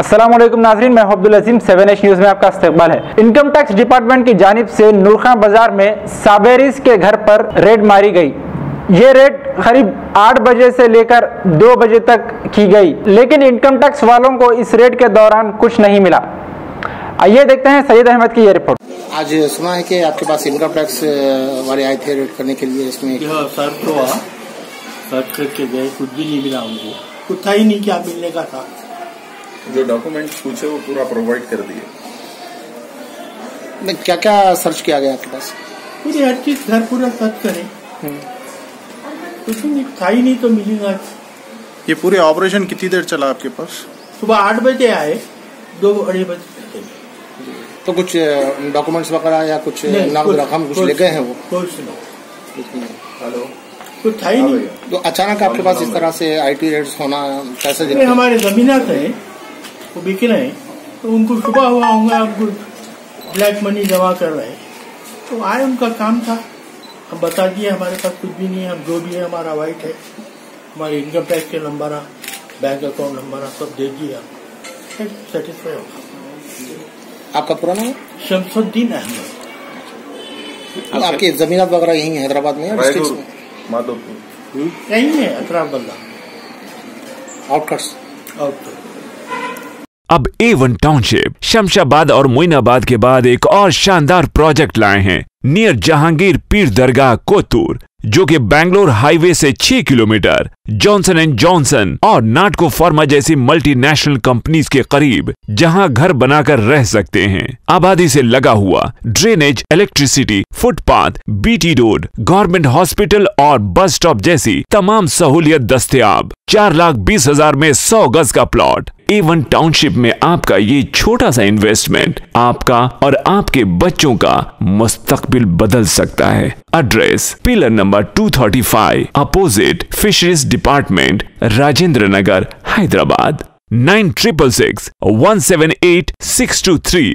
अस्सलामुअलैकुम नाज़रीन, मैं अब्दुल अजीम 7H न्यूज़ में आपका इस्तकबाल है। इनकम टैक्स डिपार्टमेंट की जानिब से नूरखां बाजार में साबेरिस के घर पर रेड मारी गई। ये रेड करीब 8 बजे से लेकर 2 बजे तक की गई, लेकिन इनकम टैक्स वालों को इस रेड के दौरान कुछ नहीं मिला। आइए देखते हैं सैयद अहमद की ये रिपोर्ट। आज सुना है कि आपके पास इनकम टैक्स वाले आए थे रेड करने के लिए। इसमें सर तो सर्च करके गए, कुछ भी नहीं मिला हमको, कुछ था ही नहीं, क्या मिलने का था। जो डॉक्यूमेंट्स पूछे वो पूरा प्रोवाइड कर दिए। क्या क्या सर्च किया गया आपके पास? पूरी हर चीज घर पूरा सर्च करें, कुछ नहीं था ही नहीं तो मिलेगा। ये पूरे ऑपरेशन कितनी देर चला आपके पास? सुबह 8 बजे आए, 2-2:30 बजे तक। तो कुछ डॉक्यूमेंट्स वगैरह या कुछ नगद रकम कुछ ले गए हैं वो? हेलो, कुछ था ही नहीं। तो अचानक आपके पास इस तरह से आईटी रेड्स होना कैसे? हमारे जमीनात है वो बिक रहे हैं, तो उनको सुबह हुआ होगा, ब्लैक मनी जमा कर रहे हैं, तो आए, उनका काम था। हम बता दिए हमारे पास कुछ भी नहीं है, हम जो भी है हमारा वाइट है, हमारे इनकम टैक्स के नंबर, बैंक अकाउंट नंबर सब दे दिया, सेटिस्फाई होगा। आपका पूरा नाम? शमसुद्दीन अहमद। आपकी जमीनात वगैरह यही है हैदराबाद में? माधोपुर यही है, अतराफ बल्ला आउटकट्स। अब A1 टाउनशिप शमशाबाद और मोइनाबाद के बाद एक और शानदार प्रोजेक्ट लाए हैं नियर जहांगीर पीर दरगाह कोतूर, जो कि बैंगलोर हाईवे से 6 किलोमीटर जॉनसन एंड जॉनसन और नाटको फार्मा जैसी मल्टीनेशनल कंपनीज के करीब, जहां घर बनाकर रह सकते हैं। आबादी से लगा हुआ drainage, electricity, footpath, BT road, government hospital और बस स्टॉप जैसी तमाम सहूलियत दस्तयाब। 4,20,000 में 100 गज का प्लॉट। A1 टाउनशिप में आपका ये छोटा सा इन्वेस्टमेंट आपका और आपके बच्चों का मुस्तकबिल बदल सकता है। Address pillar number 235 opposite fisheries department, Rajendra Nagar, Hyderabad. 9666 178 623।